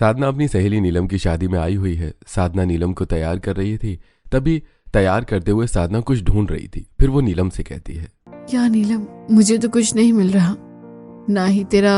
साधना अपनी सहेली नीलम की शादी में आई हुई है। साधना नीलम को तैयार कर रही थी। तभी तैयार करते हुए साधना कुछ ढूंढ रही थी। फिर वो नीलम से कहती है, क्या नीलम, मुझे तो कुछ नहीं मिल रहा, ना ही तेरा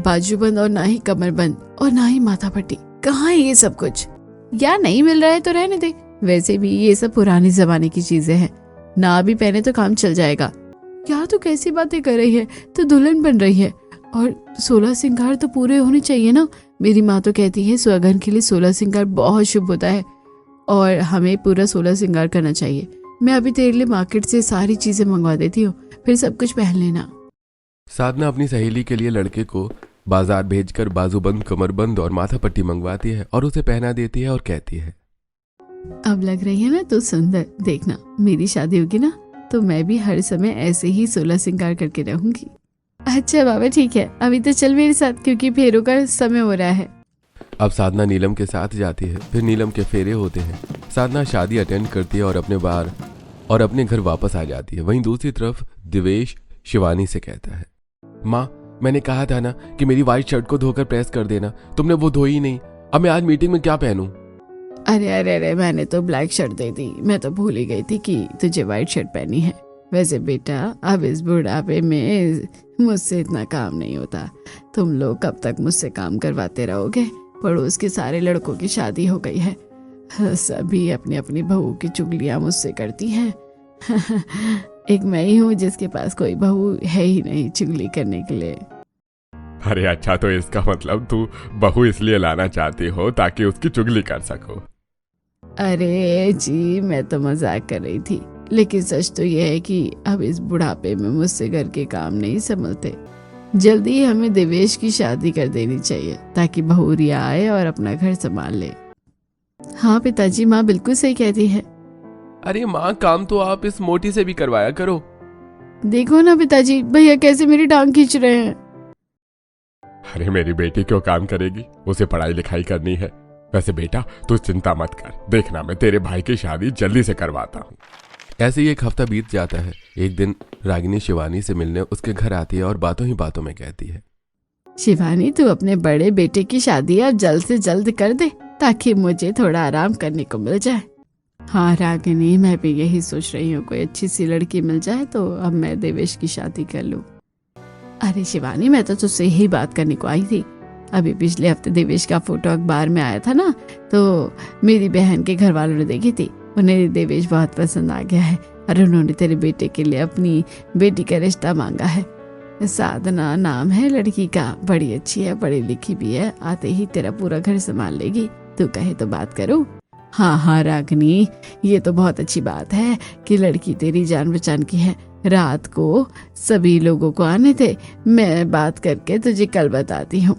बाजूबंद और ना ही कमरबंद और ना ही माथा पट्टी। कहाँ है ये सब कुछ? या नहीं मिल रहा है तो रहने दे, वैसे भी ये सब पुराने जमाने की चीजें हैं, ना भी पहने तो काम चल जाएगा। क्या तू कैसी बातें कर रही है? तो दुल्हन बन रही है और 16 श्रृंगार तो पूरे होने चाहिए ना। मेरी माँ तो कहती है सुहागन के लिए 16 श्रृंगार बहुत शुभ होता है और हमें पूरा 16 श्रृंगार करना चाहिए। मैं अभी तेरे लिए मार्केट से सारी चीजें मंगवा देती हूँ, फिर सब कुछ पहन लेना। साधना अपनी सहेली के लिए लड़के को बाजार भेजकर बाजूबंद, कमरबंद और माथा पट्टी मंगवाती है और उसे पहना देती है और कहती है, अब लग रही है ना तू सुंदर। देखना मेरी शादी होगी ना तो मैं भी हर समय ऐसे ही 16 श्रृंगार करके रहूंगी। अच्छा बाबा ठीक है, अभी तो चल मेरे साथ क्योंकि फेरों का समय हो रहा है। अब साधना नीलम के साथ जाती है। फिर नीलम के फेरे होते हैं। साधना शादी अटेंड करती है और अपने बार और अपने घर वापस आ जाती है। वहीं दूसरी तरफ दिवेश शिवानी से कहता है, माँ मैंने कहा था ना कि मेरी व्हाइट शर्ट को धोकर प्रेस कर देना, तुमने वो धोई नहीं। अब मैं आज मीटिंग में क्या पहनूं? अरे अरे अरे, मैंने तो ब्लैक शर्ट दे दी, मैं तो भूल ही गई थी कि तुझे व्हाइट शर्ट पहनी है। वैसे बेटा अब इस बुढ़ापे में मुझसे इतना काम नहीं होता, तुम लोग कब तक मुझसे काम करवाते रहोगे? पड़ोस के सारे लड़कों की शादी हो गई है, सभी अपनी अपनी बहू की चुगलियां मुझसे करती हैं। एक मैं ही हूँ जिसके पास कोई बहू है ही नहीं चुगली करने के लिए। अरे अच्छा, तो इसका मतलब तू बहू इसलिए लाना चाहती हो ताकि उसकी चुगली कर सको? अरे जी मैं तो मजाक कर रही थी, लेकिन सच तो यह है कि अब इस बुढ़ापे में मुझसे घर के काम नहीं संभलते। जल्दी ही हमें देवेश की शादी कर देनी चाहिए ताकि बहू रिया आए और अपना घर संभाल ले। हाँ पिताजी, माँ बिल्कुल सही कहती है। अरे माँ, काम तो आप इस मोटी से भी करवाया करो। देखो ना पिताजी, भैया कैसे मेरी टांग खींच रहे हैं। अरे मेरी बेटी क्यों काम करेगी, उसे पढ़ाई लिखाई करनी है। वैसे बेटा तू चिंता मत कर, देखना मैं तेरे भाई की शादी जल्दी से करवाता हूँ। ऐसे ही एक हफ्ता बीत जाता है। एक दिन रागिनी शिवानी से मिलने उसके घर आती है और बातों ही बातों में कहती है, शिवानी तू अपने बड़े बेटे की शादी अब जल्द से जल्द कर दे ताकि मुझे थोड़ा आराम करने को मिल जाए। हाँ रागिनी, मैं भी यही सोच रही हूँ, कोई अच्छी सी लड़की मिल जाए तो अब मैं देवेश की शादी कर लूँ। अरे शिवानी, मैं तो तुझसे ही बात करने को आई थी। अभी पिछले हफ्ते देवेश का फोटो अखबार में आया था ना, तो मेरी बहन के घर वालों ने देखी थी, उन्हें देवेश बहुत पसंद आ गया है और उन्होंने तेरे बेटे के लिए अपनी बेटी का रिश्ता मांगा है। साधना नाम है लड़की का, बड़ी अच्छी है, पढ़ी लिखी भी है, आते ही तेरा पूरा घर संभाल लेगी। तू कहे तो बात करो। हाँ हाँ रागिनी, ये तो बहुत अच्छी बात है कि लड़की तेरी जान पहचान की है। रात को सभी लोगों को आने थे, मैं बात करके तुझे कल बताती हूँ।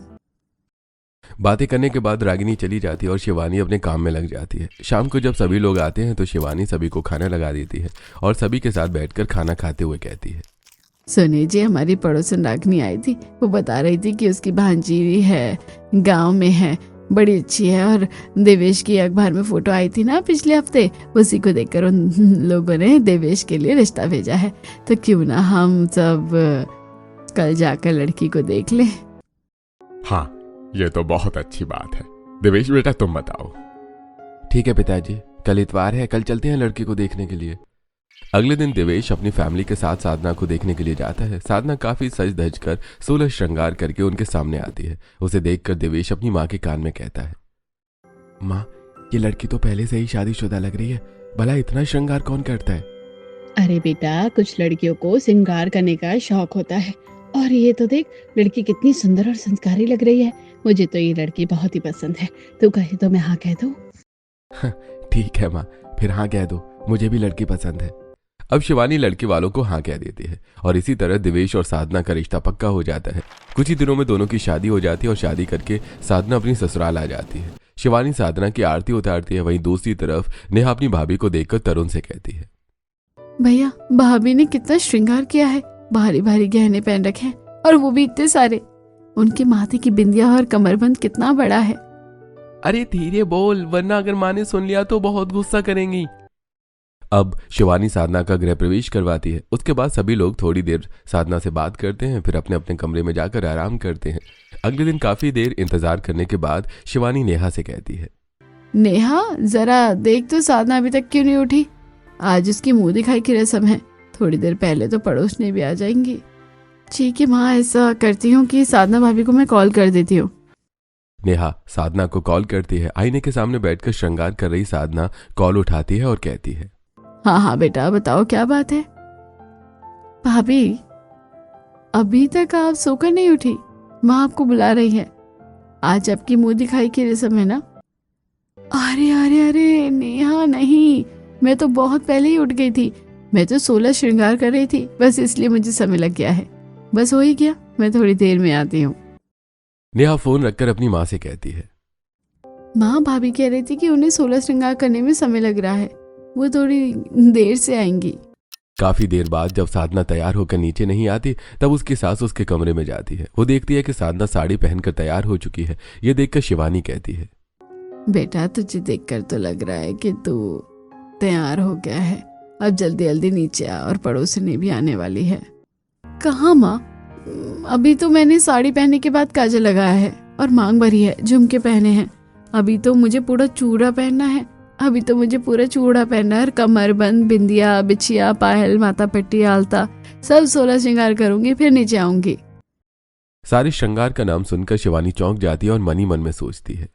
बातें करने के बाद रागिनी चली जाती है और शिवानी अपने काम में लग जाती है। शाम को जब सभी लोग आते हैं तो शिवानी सभी को खाना लगा देती है और सभी के साथ बैठकर खाना खाते हुए कहती है, सुनिए जी, हमारी पड़ोसन रागिनी आई थी, वो बता रही थी कि उसकी भांजी है, गांव में है, बड़ी अच्छी है और देवेश की अखबार में फोटो आई थी ना पिछले हफ्ते, उसी को देखकर उन लोगों ने देवेश के लिए रिश्ता भेजा है। तो क्यों ना हम सब कल जाकर लड़की को देख लें। हाँ ये तो बहुत अच्छी बात है। देवेश बेटा तुम बताओ। ठीक है पिताजी, कल इतवार है, कल चलते हैं लड़की को देखने के लिए। अगले दिन देवेश अपनी फैमिली के साथ साधना को देखने के लिए जाता है। साधना काफी सज धज कर 16 श्रृंगार करके उनके सामने आती है। उसे देखकर देवेश अपनी माँ के कान में कहता है, माँ ये लड़की तो पहले से ही शादीशुदा लग रही है, भला इतना श्रृंगार कौन करता है? अरे बेटा, कुछ लड़कियों को श्रृंगार करने का शौक होता है और ये तो देख, लड़की कितनी सुंदर और संस्कारी लग रही है। मुझे तो ये लड़की बहुत ही पसंद है, तू कहे तो मैं हाँ कह दूं। ठीक है माँ, फिर हाँ कह दो, मुझे भी लड़की पसंद है। अब शिवानी लड़की वालों को हाँ कह देती है और इसी तरह देवेश और साधना का रिश्ता पक्का हो जाता है। कुछ ही दिनों में दोनों की शादी हो जाती है और शादी करके साधना अपनी ससुराल आ जाती है। शिवानी साधना की आरती उतारती है। वहीं दूसरी तरफ नेहा अपनी भाभी को देखकर तरुण से कहती है, भैया भाभी ने कितना श्रृंगार किया है, भारी भारी गहने पहन रखे हैं और वो भी इतने सारे। उनके माथे की बिंदिया और कमरबंद कितना बड़ा है। अरे धीरे बोल, वरना अगर माँ ने सुन लिया तो बहुत गुस्सा करेंगी। अब शिवानी साधना का गृह प्रवेश करवाती है। उसके बाद सभी लोग थोड़ी देर साधना से बात करते हैं, फिर अपने अपने कमरे में जाकर आराम करते हैं। अगले दिन काफी देर इंतजार करने के बाद शिवानी नेहा से कहती है, नेहा जरा देख तो साधना अभी तक क्यों नहीं उठी। आज उसकी मुंह दिखाई की रस्म है, थोड़ी देर पहले तो पड़ोसनी भी आ जाएंगी। ठीक है माँ, ऐसा करती हूँ कि साधना भाभी को मैं कॉल कर देती हूँ। नेहा साधना को कॉल करती है। आईने के सामने बैठकर श्रृंगार कर रही साधना कॉल उठाती है और कहती है, हाँ हाँ बेटा बताओ क्या बात है। भाभी अभी तक आप सोकर नहीं उठी, माँ आपको बुला रही है। आज आपकी मुंह दिखाई की रस्म है ना। अरे अरे अरे नेहा नहीं, मैं तो बहुत पहले ही उठ गई थी। मैं तो 16 श्रृंगार कर रही थी, बस इसलिए मुझे समय लग गया है। बस हो ही गया, मैं थोड़ी देर में आती हूँ। नेहा फोन रखकर अपनी माँ से कहती है, माँ भाभी कह रही थी कि उन्हें 16 श्रृंगार करने में समय लग रहा है, वो थोड़ी देर से आएंगी। काफी देर बाद जब साधना तैयार होकर नीचे नहीं आती तब उसकी सास उसके कमरे में जाती है। वो देखती है कि साधना साड़ी पहनकर तैयार हो चुकी है। ये देखकर शिवानी कहती है, बेटा तुझे देखकर तो लग रहा है कि तू तैयार हो गया है। अब जल्दी जल्दी नीचे आ, और पड़ोसनी भी आने वाली है। कहाँ माँ, अभी तो मैंने साड़ी पहनने के बाद काजल लगाया है और मांग भरी है, झुमके पहने हैं। अभी तो मुझे पूरा चूड़ा पहनना है। और कमर बंद, बिंदिया, बिछिया, पायल, माथा पट्टी, आलता सब 16 श्रृंगार करूंगी, फिर नीचे आऊंगी। सारे श्रृंगार का नाम सुनकर शिवानी चौंक जाती है और मन ही मन में सोचती है,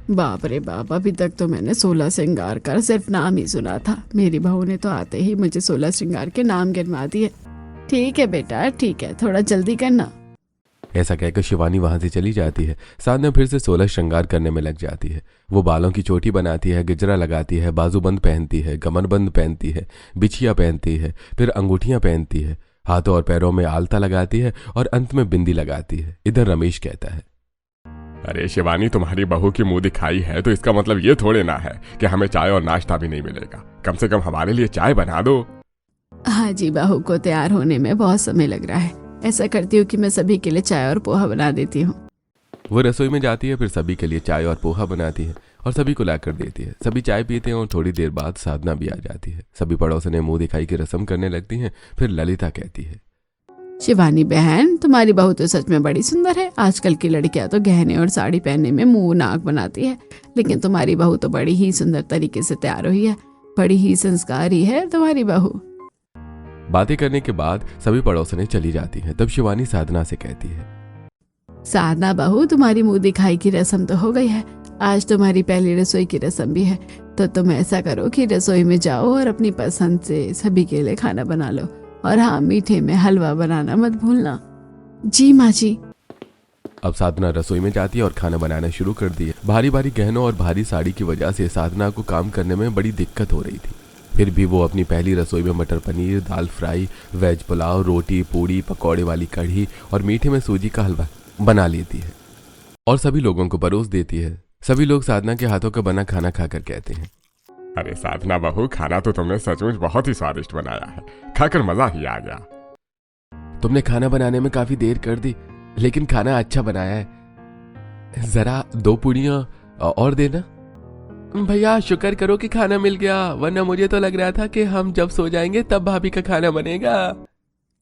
बाप रे बाप, अभी तक तो मैंने 16 श्रृंगार का सिर्फ नाम ही सुना था। मेरी बहू ने तो आते ही मुझे 16 श्रृंगार के नाम गिनवा दिए। ठीक है बेटा ठीक है, थोड़ा जल्दी करना। ऐसा कहकर शिवानी वहां से चली जाती है। साधना फिर से 16 श्रृंगार करने में लग जाती है। वो बालों की चोटी बनाती है, गजरा लगाती है, बाजूबंद पहनती है, कमरबंद पहनती है, बिछिया पहनती है, फिर अंगूठियां पहनती है, हाथों और पैरों में आलता लगाती है और अंत में बिंदी लगाती है। इधर रमेश कहता है, अरे शिवानी, तुम्हारी बहू की मुंह दिखाई है तो इसका मतलब ये थोड़े ना है कि हमें चाय और नाश्ता भी नहीं मिलेगा। कम से कम हमारे लिए चाय बना दो। हाँ जी, बहू को तैयार होने में बहुत समय लग रहा है। ऐसा करती हूँ कि मैं सभी के लिए चाय और पोहा बना देती हूँ। वो रसोई में जाती है, फिर सभी के लिए चाय और पोहा बनाती है और सभी को लाकर देती है। सभी चाय पीते हैं और थोड़ी देर बाद साधना भी आ जाती है। सभी पड़ोसने मुंह दिखाई की रस्म करने लगती हैं। फिर ललिता कहती है, शिवानी बहन, तुम्हारी बहू तो सच में बड़ी सुंदर है। आजकल की लड़कियां तो गहने और साड़ी पहनने में मुंह नाक बनाती है, लेकिन तुम्हारी बहू तो बड़ी ही सुंदर तरीके से तैयार हुई है। बड़ी ही संस्कारी है तुम्हारी बहू। बातें करने के बाद सभी पड़ोसने चली जाती हैं। तब शिवानी साधना से कहती है, साधना बहू, तुम्हारी मुंह दिखाई की रस्म तो हो गई है। आज तुम्हारी पहली रसोई की रस्म भी है, तो तुम ऐसा करो कि रसोई में जाओ और अपनी पसंद से सभी के लिए खाना बना लो। और हाँ, मीठे में हलवा बनाना मत भूलना। जी माँ जी। अब साधना रसोई में जाती है और खाना बनाना शुरू कर दी है। भारी भारी गहनों और भारी साड़ी की वजह से साधना को काम करने में बड़ी दिक्कत हो रही थी। फिर भी वो अपनी पहली रसोई में मटर पनीर, दाल फ्राई, वेज पुलाव, रोटी, पूड़ी, पकौड़े वाली कढ़ी और मीठे में सूजी का हलवा बना लेती है और सभी लोगों को परोस देती है। सभी लोग साधना के हाथों का बना खाना खाकर कहते हैं, अरे साधना बहू, खाना तो तुमने सचमुच बहुत ही स्वादिष्ट बनाया है। खाकर मजा ही आ गया। तुमने खाना बनाने में काफी देर कर दी, लेकिन खाना अच्छा बनाया है। जरा 2 पूड़ियां और देना। भैया शुक्र करो कि खाना मिल गया, वरना मुझे तो लग रहा था कि हम जब सो जाएंगे तब भाभी का खाना बनेगा।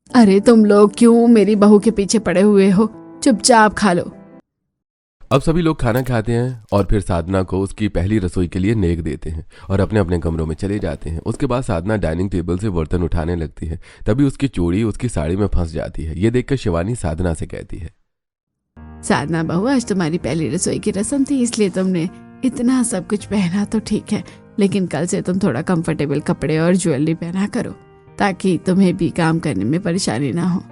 अरे तुम लोग क्यों मेरी बहू के पीछे पड़े हुए हो, चुपचाप खा लो। अब सभी लोग खाना खाते हैं और फिर साधना को उसकी पहली रसोई के लिए नेक देते हैं और अपने अपने कमरों में चले जाते हैं। उसके बाद साधना डाइनिंग टेबल से बर्तन उठाने लगती है। तभी उसकी चूड़ी उसकी साड़ी में फंस जाती है। ये देखकर शिवानी साधना से कहती है, साधना बहू, आज तुम्हारी पहली रसोई की रस्म थी, इसलिए तुमने इतना सब कुछ पहना तो ठीक है, लेकिन कल से तुम थोड़ा कंफर्टेबल कपड़े और ज्वेलरी पहना करो, ताकि तुम्हें भी काम करने में परेशानी ना हो।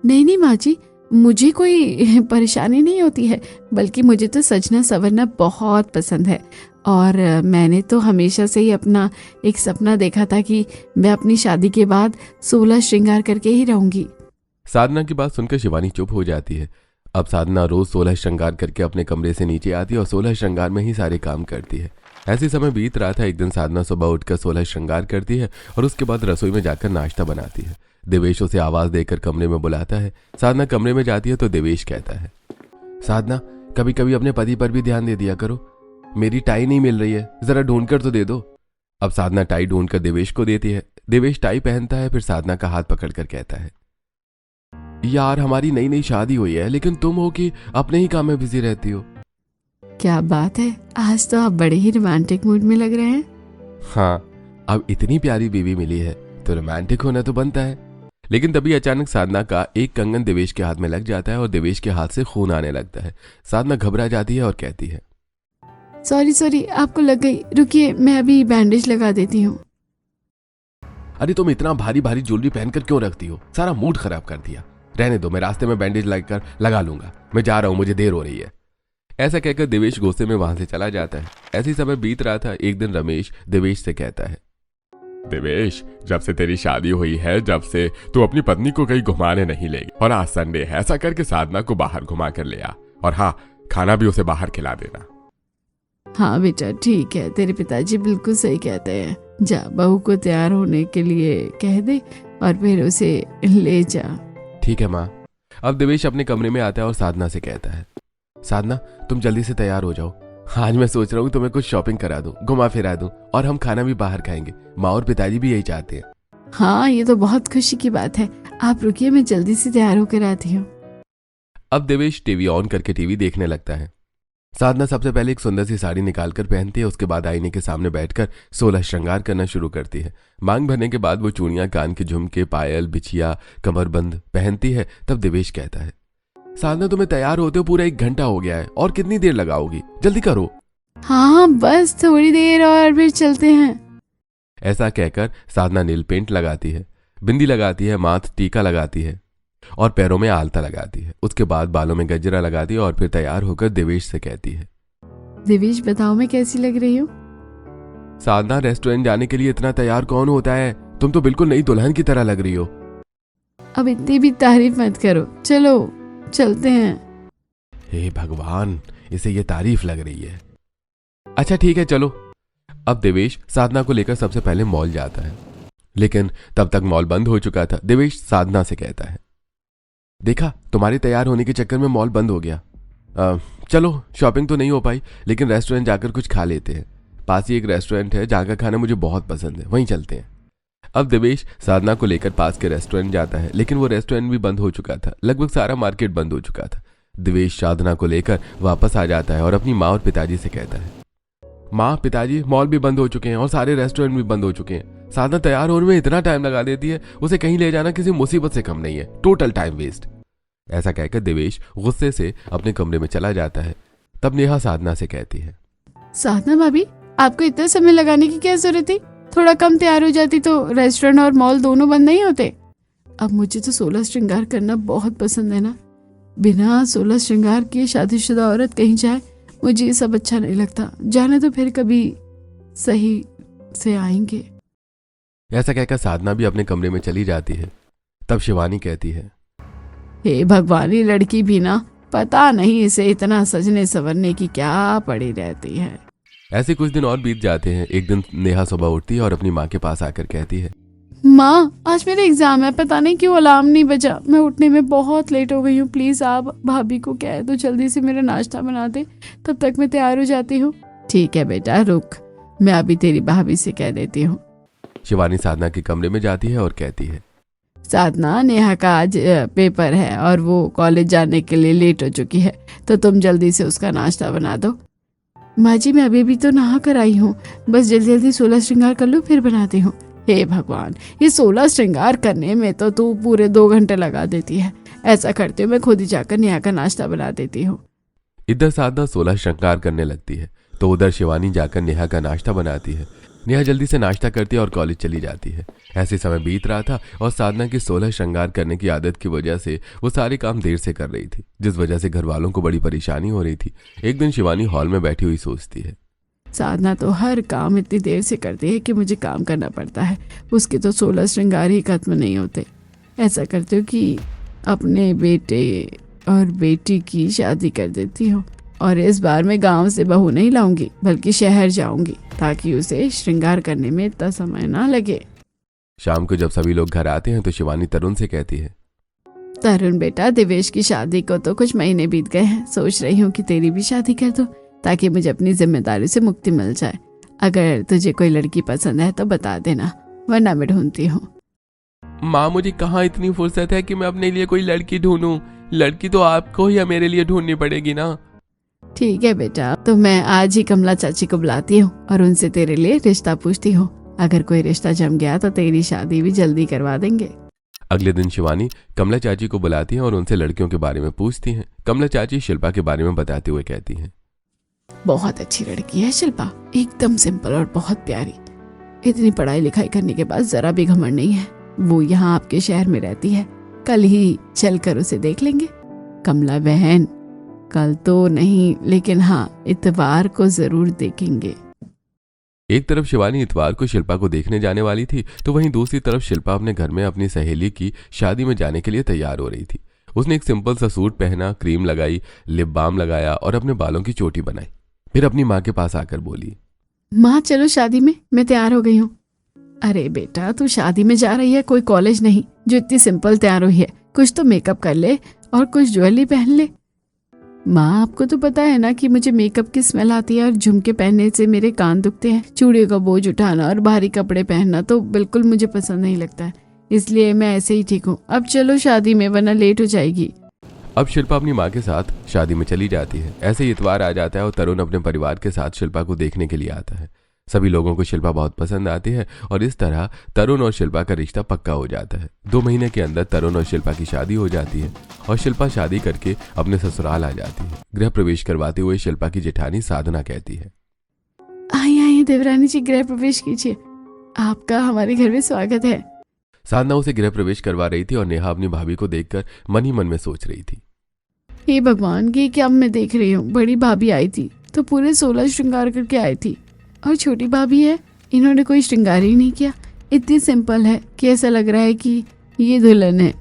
नहीं नहीं माँ जी, मुझे कोई परेशानी नहीं होती है, बल्कि मुझे तो सजना संवरना बहुत पसंद है। और मैंने तो हमेशा से ही अपना एक सपना देखा था कि मैं अपनी शादी के बाद 16 श्रृंगार करके ही रहूंगी। साधना की बात सुनकर शिवानी चुप हो जाती है। अब साधना रोज 16 श्रृंगार करके अपने कमरे से नीचे आती है और 16 श्रृंगार में ही सारे काम करती है। ऐसे समय बीत रहा था। एक दिन साधना सुबह उठकर 16 श्रृंगार करती है और उसके बाद रसोई में जाकर नाश्ता बनाती है। देवेश उसे आवाज देकर कमरे में बुलाता है। साधना कमरे में जाती है तो देवेश कहता है, साधना, कभी कभी अपने पति पर भी ध्यान दे दिया करो। मेरी टाई नहीं मिल रही है, जरा ढूंढ कर तो दे दो। अब साधना टाई ढूंढकर देवेश को देती है। देवेश टाई पहनता है, फिर साधना का हाथ पकड़कर कहता है, यार हमारी नई नई शादी हुई है, लेकिन तुम हो कि अपने ही काम में बिजी रहती हो। क्या बात है, आज तो आप बड़े ही रोमांटिक मूड में लग रहे हैं। हाँ, अब इतनी प्यारी बीवी मिली है तो रोमांटिक होना तो बनता है। लेकिन तभी अचानक साधना का एक कंगन देवेश के हाथ में लग जाता है और देवेश के हाथ से खून आने लगता है। साधना घबरा जाती है और कहती है, सॉरी, आपको लग गई, रुकिए मैं अभी बैंडेज लगा देती हूँ। अरे तुम इतना भारी भारी ज्वेलरी पहनकर क्यों रखती हो, सारा मूड खराब कर दिया। रहने दो, मैं रास्ते में बैंडेज लगाकर लगा लूंगा, मैं जा रहा हूं, मुझे देर हो रही है। ऐसा कहकर देवेश गुस्से में वहां से चला जाता है। ऐसी समय बीत रहा था। एक दिन रमेश देवेश से कहता है, देवेश, जब से तेरी शादी हुई है, जब से तू अपनी पत्नी को कहीं घुमाने नहीं लेगी, और आज संडे है, ऐसा करके साधना को बाहर घुमा कर ले आ, और हाँ, खाना भी उसे बाहर खिला देना। हाँ बेटा ठीक है, तेरे पिताजी बिल्कुल सही कहते हैं। जा बहू को तैयार होने के लिए कह दे और फिर उसे ले जा। ठीक है माँ। अब देवेश अपने कमरे में आता है और साधना से कहता है, साधना तुम जल्दी से तैयार हो जाओ, आज मैं सोच रहा हूँ तुम्हें कुछ शॉपिंग करा दूं, घुमा फिरा दूं, और हम खाना भी बाहर खाएंगे। माँ और पिताजी भी यही चाहते हैं। हाँ ये तो बहुत खुशी की बात है, आप रुकिए मैं जल्दी से तैयार होकर आती हूँ। अब देवेश टीवी ऑन करके टीवी देखने लगता है। साधना सबसे पहले एक सुंदर सी साड़ी निकालकर पहनती है। उसके बाद आईने के सामने बैठकर 16 श्रृंगार करना शुरू करती है। मांग भरने के बाद वो चूड़ियां, कान के झुमके, पायल, बिछिया, कमरबंद पहनती है। तब देवेश कहता है, साधना तुम्हें तैयार होते हो पूरा 1 घंटा हो गया है, और कितनी देर लगाओगी, जल्दी करो। हाँ बस थोड़ी देर और फिर चलते हैं। ऐसा कहकर साधना नील पेंट लगाती है, बिंदी लगाती है, माथ टीका लगाती है और पैरों में आलता लगाती है। उसके बाद बालों में गजरा लगाती है और फिर तैयार होकर देवेश से कहती है, देवेश बताओ मैं कैसी लग रही हूँ। साधना रेस्टोरेंट जाने के लिए इतना तैयार कौन होता है, तुम तो बिल्कुल नई दुल्हन की तरह लग रही हो। अब इतनी भी तारीफ मत करो, चलो चलते हैं। हे भगवान, इसे ये तारीफ लग रही है। अच्छा ठीक है चलो। अब देवेश साधना को लेकर सबसे पहले मॉल जाता है, लेकिन तब तक मॉल बंद हो चुका था। देवेश साधना से कहता है, देखा तुम्हारे तैयार होने के चक्कर में मॉल बंद हो गया। चलो शॉपिंग तो नहीं हो पाई, लेकिन रेस्टोरेंट जाकर कुछ खा लेते हैं। पास ही एक रेस्टोरेंट है जहाँ का खाना मुझे बहुत पसंद है, वहीं चलते हैं। अब देवेश साधना को लेकर पास के रेस्टोरेंट जाता है, लेकिन वो रेस्टोरेंट भी बंद हो चुका था। लगभग सारा मार्केट बंद हो चुका था। देवेश साधना को लेकर वापस आ जाता है और अपनी माँ और पिताजी से कहता है, माँ पिताजी, मॉल भी बंद हो चुके हैं और सारे रेस्टोरेंट भी बंद हो चुके हैं। साधना तैयार होने में इतना टाइम लगा देती है, उसे कहीं ले जाना किसी मुसीबत से कम नहीं है, टोटल टाइम वेस्ट। ऐसा कहकर देवेश गुस्से से अपने कमरे में चला जाता है। तब नेहा साधना से कहती है, साधना भाभी आपको इतना समय लगाने की क्या जरूरत थी, थोड़ा कम तैयार हो जाती तो रेस्टोरेंट और मॉल दोनों बंद नहीं होते। अब मुझे तो 16 श्रृंगार करना बहुत पसंद है ना, बिना 16 श्रृंगार किए शादीशुदा औरत कहीं जाए मुझे ये सब अच्छा नहीं लगता। जाने तो फिर कभी सही से आएंगे। ऐसा कहकर साधना भी अपने कमरे में चली जाती है। तब शिवानी कहती है, हे भगवान, ये लड़की भी ना, पता नहीं इसे इतना सजने संवरने की क्या पड़ी रहती है। ऐसे कुछ दिन और बीत जाते हैं। एक दिन नेहा सुबह उठती है और अपनी माँ के पास आकर कहती है, माँ आज मेरा एग्जाम है, पता नहीं क्यों अलार्म नहीं बजा, मैं उठने में बहुत लेट हो गई हूँ। प्लीज आप भाभी को कह दो जल्दी से मेरा नाश्ता बना दे, तब तक मैं तैयार हो जाती हूँ। ठीक है बेटा रुक, मैं अभी तेरी भाभी से कह देती हूँ। शिवानी साधना के कमरे में जाती है और कहती है, साधना, नेहा का आज पेपर है और वो कॉलेज जाने के लिए लेट हो चुकी है, तो तुम जल्दी से उसका नाश्ता बना दो। माँ जी मैं अभी भी तो नहा कर आई हूँ, बस जल्दी जल्दी 16 श्रृंगार कर लूँ फिर बनाती हूँ। हे भगवान, ये 16 श्रृंगार करने में तो तू पूरे 2 घंटे लगा देती है। ऐसा करती हूँ मैं खुद ही जाकर नेहा का नाश्ता बना देती हूँ। इधर साधना 16 श्रृंगार करने लगती है तो उधर शिवानी जाकर नेहा का नाश्ता बनाती है। नेहा जल्दी से नाश्ता करती है और कॉलेज चली जाती है। ऐसे समय बीत रहा था और साधना की 16 श्रृंगार करने की आदत की वजह से वो सारे काम देर से कर रही थी, जिस वजह से घर वालों को बड़ी परेशानी हो रही थी। एक दिन शिवानी हॉल में बैठी हुई सोचती है, साधना तो हर काम इतनी देर से करती है कि मुझे काम करना पड़ता है, उसके तो 16 श्रृंगार ही खत्म नहीं होते। ऐसा करती हूँ कि अपने बेटे और बेटी की शादी कर देती हूँ, और इस बार मैं गांव से बहू नहीं लाऊंगी बल्कि शहर जाऊंगी, ताकि उसे श्रृंगार करने में इतना समय ना लगे। शाम को जब सभी लोग घर आते हैं तो शिवानी तरुण से कहती है, तरुण बेटा, देवेश की शादी को तो कुछ महीने बीत गए हैं, सोच रही हूँ कि तेरी भी शादी कर दो ताकि मुझे अपनी जिम्मेदारी से मुक्ति मिल जाए। अगर तुझे कोई लड़की पसंद है तो बता देना, वरना मैं ढूंढती हूँ। माँ मुझे कहाँ इतनी फुर्सत है कि मैं अपने लिए कोई लड़की ढूंढूं। लड़की तो आपको या मेरे लिए ढूंढनी पड़ेगी ना। ठीक है बेटा, तो मैं आज ही कमला चाची को बुलाती हूँ और उनसे तेरे लिए रिश्ता पूछती हूँ। अगर कोई रिश्ता जम गया तो तेरी शादी भी जल्दी करवा देंगे। अगले दिन शिवानी कमला चाची को बुलाती है और उनसे लड़कियों के बारे में पूछती हैं। कमला चाची शिल्पा के बारे में बताते हुए कहती हैं, बहुत अच्छी लड़की है शिल्पा, एकदम सिंपल और बहुत प्यारी। इतनी पढ़ाई लिखाई करने के बाद जरा भी घमंड नहीं है। वो यहाँ आपके शहर में रहती है, कल ही चलकर उसे देख लेंगे। कमला बहन, कल तो नहीं लेकिन हाँ इतवार को जरूर देखेंगे। एक तरफ शिवानी इतवार को शिल्पा को देखने जाने वाली थी तो वहीं दूसरी तरफ शिल्पा अपने घर में अपनी सहेली की शादी में जाने के लिए तैयार हो रही थी। उसने एक सिंपल सा सूट पहना, क्रीम लगाई, लिप बाम लगाया और अपने बालों की चोटी बनाई। फिर अपनी माँ के पास आकर बोली, माँ चलो शादी में, मैं तैयार हो गई हूँ। अरे बेटा, तू शादी में जा रही है, कोई कॉलेज नहीं जो इतनी सिंपल तैयार हुई है। कुछ तो मेकअप कर ले और कुछ ज्वेलरी पहन ले। माँ आपको तो पता है ना कि मुझे मेकअप की स्मेल आती है और झुमके पहनने से मेरे कान दुखते हैं। चूड़ियों का बोझ उठाना और भारी कपड़े पहनना तो बिल्कुल मुझे पसंद नहीं लगता है, इसलिए मैं ऐसे ही ठीक हूँ। अब चलो शादी में, वरना लेट हो जाएगी। अब शिल्पा अपनी माँ के साथ शादी में चली जाती है। ऐसे ही इतवार आ जाता है और तरुण अपने परिवार के साथ शिल्पा को देखने के लिए आता है। सभी लोगों को शिल्पा बहुत पसंद आती है और इस तरह तरुण और शिल्पा का रिश्ता पक्का हो जाता है। 2 महीने के अंदर तरुण और शिल्पा की शादी हो जाती है और शिल्पा शादी करके अपने ससुराल आ जाती है। गृह प्रवेश करवाते हुए शिल्पा की जेठानी साधना कहती है, आइए आइए देवरानी जी, गृह प्रवेश कीजिए, आपका हमारे घर में स्वागत है। साधना उसे गृह प्रवेश करवा रही थी और नेहा अपनी भाभी को देखकर मन ही मन में सोच रही थी, हे भगवान, ये क्या मैं देख रही हूँ। बड़ी भाभी आई थी तो पूरे 16 श्रृंगार करके आई थी, और छोटी भाभी है, इन्होंने कोई श्रृंगार ही नहीं किया। इतनी सिंपल है कि ऐसा लग रहा है कि ये दुल्हन है।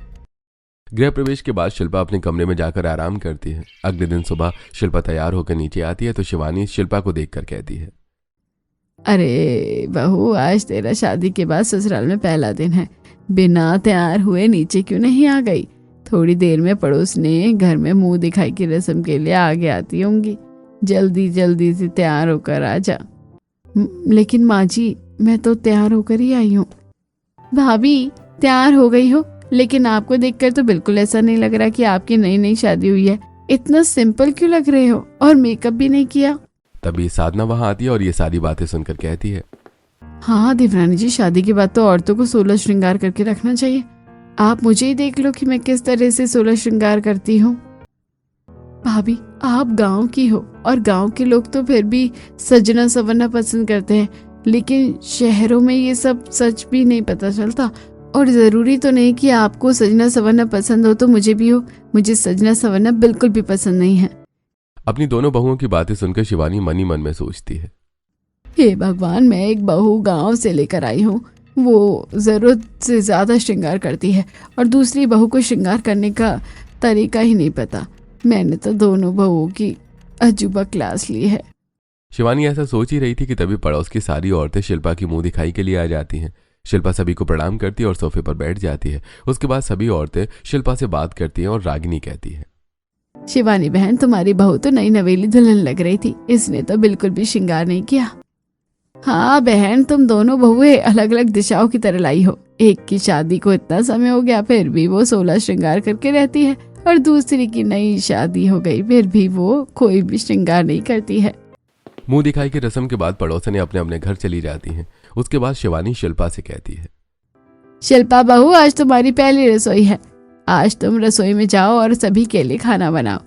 गृह प्रवेश के बाद शिल्पा अपने कमरे में जाकर आराम करती है। अगले दिन सुबह शिल्पा तैयार होकर नीचे आती है तो शिवानी शिल्पा को देखकर कहती है, अरे बहू, आज तेरा शादी के बाद ससुराल में पहला दिन है, बिना तैयार हुए नीचे क्यों नहीं आ गई? थोड़ी देर में पड़ोस ने घर में मुंह दिखाई की रस्म के लिए आगे आती होंगी, जल्दी जल्दी से तैयार होकर आ जा। लेकिन माँ जी, मैं तो तैयार होकर ही आई हूँ। भाभी, तैयार हो गई हो, लेकिन आपको देखकर तो बिल्कुल ऐसा नहीं लग रहा कि आपकी नई नई शादी हुई है। इतना सिंपल क्यों लग रहे हो, और मेकअप भी नहीं किया। तभी साधना वहां आती है और ये सारी बातें सुनकर कहती है, हाँ देवरानी जी, शादी के बाद तो औरतों को 16 श्रृंगार करके रखना चाहिए। आप मुझे ही देख लो कि मैं किस तरह से 16 श्रृंगार करती हूँ। भाभी, आप गांव की हो और गांव के लोग तो फिर भी सजना संवरना पसंद करते हैं, लेकिन शहरों में ये सब सच भी नहीं पता चलता। और जरूरी तो नहीं कि आपको सजना संवरना पसंद हो तो मुझे भी हो। मुझे सजना संवरना बिल्कुल भी पसंद नहीं है। अपनी दोनों बहुओं की बातें सुनकर शिवानी मन ही मन में सोचती है, हे भगवान, मैं एक बहू गांव से लेकर आई हूँ, वो जरूरत से ज्यादा श्रृंगार करती है और दूसरी बहू को श्रृंगार करने का तरीका ही नहीं पता। मैंने तो दोनों बहुओं की अजूबा क्लास ली है। शिवानी ऐसा सोच ही रही थी कि तभी पड़ोस की सारी औरतें शिल्पा की मुंह दिखाई के लिए आ जाती हैं। शिल्पा सभी को प्रणाम करती है और सोफे पर बैठ जाती है। उसके बाद सभी औरतें शिल्पा से बात करती हैं और रागिनी कहती है, शिवानी बहन, तुम्हारी बहू तो नई नवेली दुल्हन लग रही थी, इसने तो बिल्कुल भी श्रृंगार नहीं किया। हाँ बहन, तुम दोनों बहुएं अलग अलग दिशाओं की तरह लाई हो। एक की शादी को इतना समय हो गया, फिर भी वो 16 श्रृंगार करके रहती है, और दूसरी की नई शादी हो गई, फिर भी वो कोई भी श्रृंगार नहीं करती है। मुंह दिखाई की रस्म के बाद पड़ोसने अपने अपने घर चली जाती हैं। उसके बाद शिवानी शिल्पा से कहती है, शिल्पा बहू, आज तुम्हारी पहली रसोई है। आज तुम रसोई में जाओ और सभी के लिए खाना बनाओ।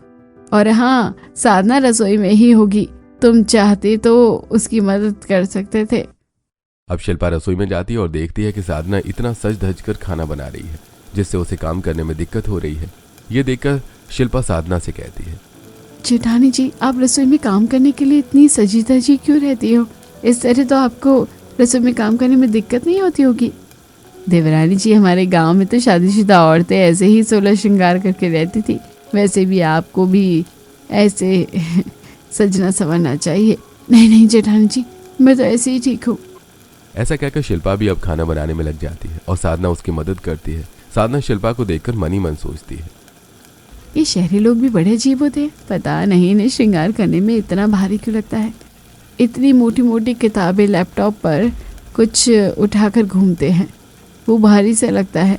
और हाँ, साधना रसोई में ही होगी, तुम चाहते तो उसकी मदद कर सकते थे। अब शिल्पा रसोई में जाती है और देखती है कि साधना इतना सज धज कर खाना बना रही है जिससे उसे काम करने में दिक्कत हो रही है। ये देखकर शिल्पा साधना से कहती है, जेठानी जी, आप रसोई में काम करने के लिए इतनी सजी धजी क्यों रहती हो? इस तरह तो आपको रसोई में काम करने में दिक्कत नहीं होती होगी। देवरानी जी, हमारे गांव में तो शादीशुदा औरतें ऐसे ही 16 श्रृंगार करके रहती थी, वैसे भी आपको भी ऐसे सजना संवरना चाहिए। नहीं नहीं जेठानी जी, मैं तो ऐसे ही ठीक हूँ। ऐसा कहकर शिल्पा भी अब खाना बनाने में लग जाती है और साधना उसकी मदद करती है। साधना शिल्पा को देखकर मन ही मन सोचती है, ये शहरी लोग भी बड़े अजीब होते हैं, पता नहीं इन्हें श्रृंगार करने में इतना भारी क्यों लगता है। इतनी मोटी मोटी किताबें लैपटॉप पर कुछ उठाकर घूमते हैं, वो भारी सा लगता है,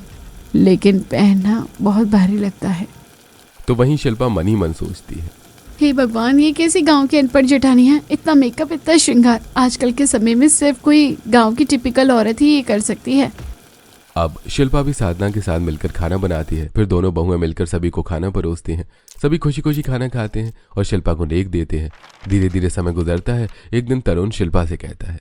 लेकिन पहनना बहुत भारी लगता है। तो वहीं शिल्पा मन ही मन सोचती है, हे भगवान, ये कैसी गांव की अनपढ़ जेठानी है। इतना मेकअप, इतना श्रृंगार, आजकल के समय में सिर्फ कोई गांव की टिपिकल औरत ही ये कर सकती है। अब शिल्पा भी साधना के साथ मिलकर खाना बनाती है। फिर दोनों बहुएं मिलकर सभी को खाना परोसती हैं। सभी खुशी खुशी खाना खाते हैं और शिल्पा को नेक देते हैं। धीरे धीरे समय गुजरता है। एक दिन तरुण शिल्पा से कहता है,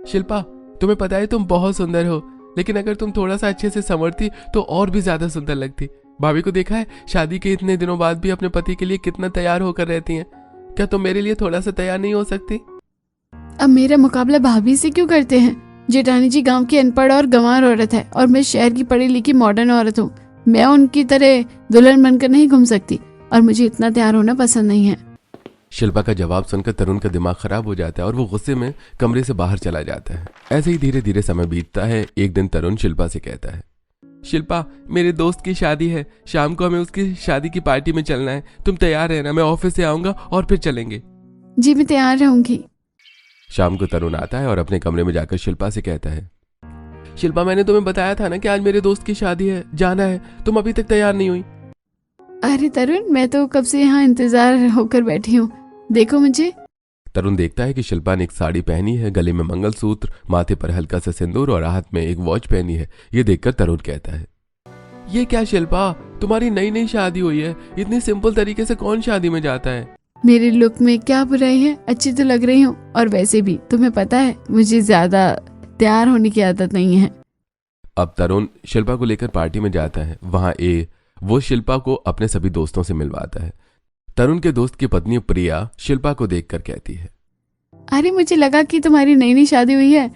शिल्पा, तुम्हें पता है तुम बहुत सुंदर हो, लेकिन अगर तुम थोड़ा सा अच्छे से संवरती तो और भी ज्यादा सुंदर लगती। भाभी को देखा है, शादी के इतने दिनों बाद भी अपने पति के लिए कितना तैयार होकर रहती हैं। क्या तुम मेरे लिए थोड़ा सा तैयार नहीं हो सकती? अब मेरा मुकाबला भाभी से क्यों करते हैं? जेठानी जी गांव की अनपढ़ और गंवार औरत है और मैं शहर की पढ़ी लिखी मॉडर्न औरत हूँ। मैं उनकी तरह दुल्हन बनकर नहीं घूम सकती और मुझे इतना तैयार होना पसंद नहीं है। शिल्पा का जवाब सुनकर तरुण का दिमाग खराब हो जाता है और वो गुस्से में कमरे से बाहर चला जाता है। ऐसे ही धीरे धीरे समय बीतता है। एक दिन तरुण शिल्पा से कहता है, शिल्पा, मेरे दोस्त की शादी है, शाम को हमें उसकी शादी की पार्टी में चलना है। तुम तैयार रहना, मैं ऑफिस से आऊंगा और फिर चलेंगे। जी मैं तैयार रहूंगी। शाम को तरुण आता है और अपने कमरे में जाकर शिल्पा से कहता है, शिल्पा, मैंने तुम्हें बताया था ना कि आज मेरे दोस्त की शादी है, जाना है। तुम अभी तक तैयार नहीं हुई। अरे तरुण, मैं तो कब से यहाँ इंतजार होकर बैठी हूँ, देखो मुझे। तरुण देखता है कि शिल्पा ने एक साड़ी पहनी है, गले में मंगलसूत्र, माथे पर हल्का सा सिंदूर और हाथ में एक वॉच पहनी है। ये देखकर तरुण कहता है, ये क्या शिल्पा, तुम्हारी नई नई शादी हुई है, इतनी सिंपल तरीके से कौन शादी में जाता है? मेरे लुक में क्या बुराई है? अच्छी तो लग रही हूँ। और वैसे भी तुम्हें पता है मुझे ज्यादा तैयार होने की आदत नहीं है। अब तरुण शिल्पा को लेकर पार्टी में जाता है। वहां वो शिल्पा को अपने सभी दोस्तों से मिलवाता है। तरुण के दोस्त की पत्नी प्रिया शिल्पा को देखकर कहती है, अरे मुझे लगा कि तुम्हारी नई नई शादी हुई है।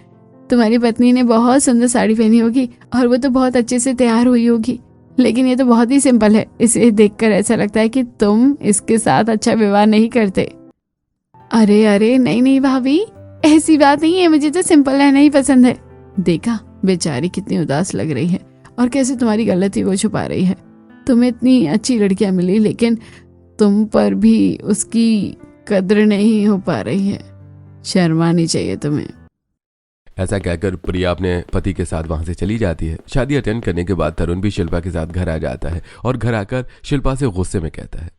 तुम्हारी पत्नी ने बहुत सुंदर साड़ी पहनी होगी और वो तो बहुत अच्छे से तैयार हुई होगी, लेकिन ये तो बहुत ही सिंपल है। इसे देखकर ऐसा लगता है कि तुम इसके साथ अच्छा व्यवहार नहीं करते। अरे अरे नहीं नहीं भाभी, ऐसी बात नहीं है, मुझे तो सिंपल रहना ही पसंद है। देखा, बेचारी कितनी उदास लग रही है और कैसे तुम्हारी गलती को छुपा रही है। तुम्हें इतनी अच्छी लड़कियां मिली, लेकिन तुम पर भी उसकी कद्र नहीं हो पा रही है। शर्मानी चाहिए तुम्हें। ऐसा कहकर प्रिया अपने पति के साथ वहां से चली जाती है। शादी अटेंड करने के बाद तरुण भी शिल्पा के साथ घर आ जाता है और घर आकर शिल्पा से गुस्से में कहता है,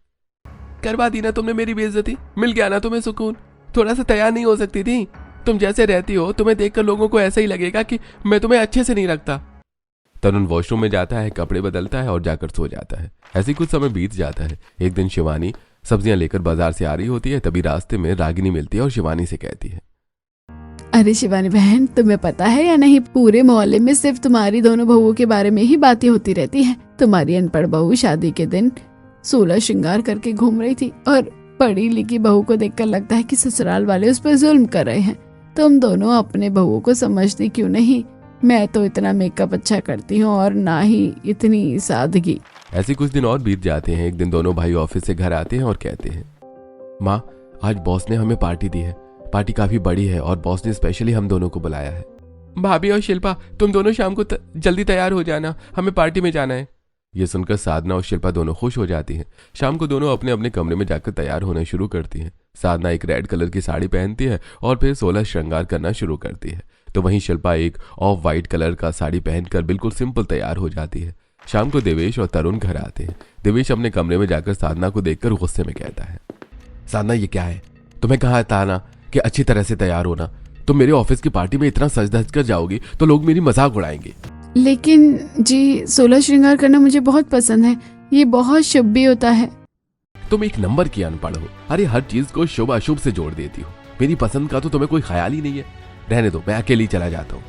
करवा दी ना तुमने मेरी बेइज्जती, मिल गया ना तुम्हें सुकून। थोड़ा सा तैयार नहीं हो सकती थी? तुम जैसे रहती हो, तुम्हें देखकर लोगों को ऐसा ही लगेगा कि मैं तुम्हें अच्छे से नहीं रखता। तरुण वॉशरूम में जाता है, कपड़े बदलता है और जाकर सो जाता है। ऐसे कुछ समय बीत जाता है। एक दिन शिवानी सब्जियां लेकर बाजार से आ रही होती है। तभी रास्ते में रागिनी मिलती है और शिवानी से कहती है, अरे शिवानी बहन, तुम्हें पता है या नहीं, पूरे मोहल्ले में सिर्फ तुम्हारी दोनों बहुओं के बारे में ही बातें होती रहती हैं। तुम्हारी अनपढ़ बहू शादी के दिन 16 श्रृंगार करके घूम रही थी और पढ़ी लिखी बहू को देखकर लगता है कि ससुराल वाले उस पर जुल्म कर रहे हैं। तुम दोनों अपने बहुओं को समझती क्यों नहीं? मैं तो इतना मेकअप अच्छा करती हूँ और ना ही इतनी सादगी। ऐसे कुछ दिन और बीत जाते हैं। एक दिन दोनों भाई ऑफिस से घर आते हैं और कहते हैं, माँ, आज बॉस ने हमें पार्टी दी है। पार्टी काफी बड़ी है और बॉस ने स्पेशली हम दोनों को बुलाया है। भाभी और शिल्पा, तुम दोनों शाम को जल्दी तैयार हो जाना, हमें पार्टी में जाना है। ये सुनकर साधना और शिल्पा दोनों खुश हो जाती हैं। शाम को दोनों अपने अपने कमरे में जाकर तैयार होना शुरू करती हैं। साधना एक रेड कलर की साड़ी पहनती है और फिर 16 श्रृंगार करना शुरू करती है, तो वहीं शिल्पा एक ऑफ वाइट कलर का साड़ी पहनकर बिल्कुल सिंपल तैयार हो जाती है। शाम को देवेश और तरुण घर आते हैं। देवेश अपने कमरे में जाकर साधना को देखकर गुस्से में कहता है, साधना, ये क्या है? तुम्हें कहा था ना कि अच्छी तरह से तैयार होना। तुम मेरे ऑफिस की पार्टी में इतना सज धज कर जाओगी तो लोग मेरी मजाक उड़ाएंगे। लेकिन जी, 16 श्रृंगार करना मुझे बहुत पसंद है, ये बहुत शुभ भी होता है। तुम एक नंबर की अनपढ़ हो। अरे हर चीज को शुभ अशुभ से जोड़ देती हो। मेरी पसंद का तो तुम्हें कोई ख्याल ही नहीं है। रहने दो, मैं अकेले ही चला जाता हूँ।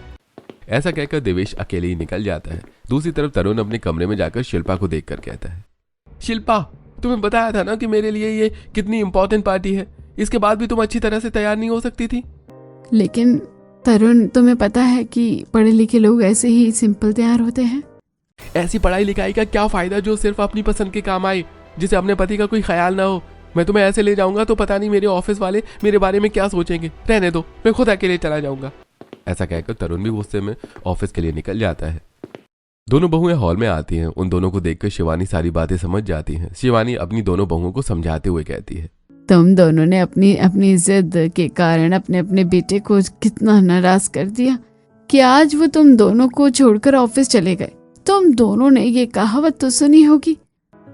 ऐसा कहकर देवेश अकेले ही निकल जाता है। दूसरी तरफ तरुण अपने कमरे में जाकर शिल्पा को देखकर कहता है, शिल्पा, तुम्हें बताया था ना कि मेरे लिए ये कितनी इंपॉर्टेंट पार्टी है, इसके बाद भी तुम अच्छी तरह से तैयार नहीं हो सकती थी? लेकिन तरुण, तुम्हें पता है कि पढ़े लिखे लोग ऐसे ही सिंपल तैयार होते हैं। ऐसी पढ़ाई लिखाई का क्या फायदा जो सिर्फ अपनी पसंद के काम आए, जिसे अपने पति का कोई ख्याल ना हो। मैं तुम्हें ऐसे ले जाऊंगा तो पता नहीं मेरे ऑफिस वाले मेरे बारे में क्या सोचेंगे। रहने दो, मैं खुद अकेले चला जाऊंगा। ऐसा कहकर तरुण भी गुस्से में ऑफिस के लिए निकल जाता है। दोनों बहुएं हॉल में आती हैं। उन दोनों को देखकर शिवानी सारी बातें समझ जाती हैं। शिवानी अपनी दोनों बहुओं को समझाते हुए कहती है, तुम दोनों ने अपनी अपनी जिद के कारण अपने अपने बेटे को कितना नाराज कर दिया। कि आज वो तुम दोनों को छोड़कर ऑफिस चले गए। तुम दोनों ने ये कहावत तो सुनी होगी,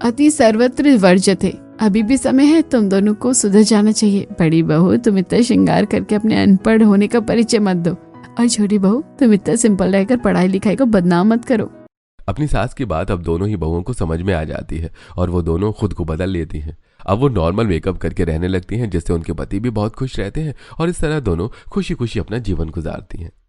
अति सर्वत्र वर्ज्यते। अभी भी समय है, तुम दोनों को सुधर जाना चाहिए। बड़ी बहू, तुम इतना श्रृंगार करके अपने अनपढ़ होने का परिचय मत दो, और छोटी बहू, तुम इतना सिंपल रहकर पढ़ाई लिखाई को बदनाम मत करो। अपनी सास की बात अब दोनों ही बहुओं को समझ में आ जाती है और वो दोनों खुद को बदल लेती हैं। अब वो नॉर्मल मेकअप करके रहने लगती हैं, जिससे उनके पति भी बहुत खुश रहते हैं और इस तरह दोनों खुशी खुशी अपना जीवन गुजारती हैं।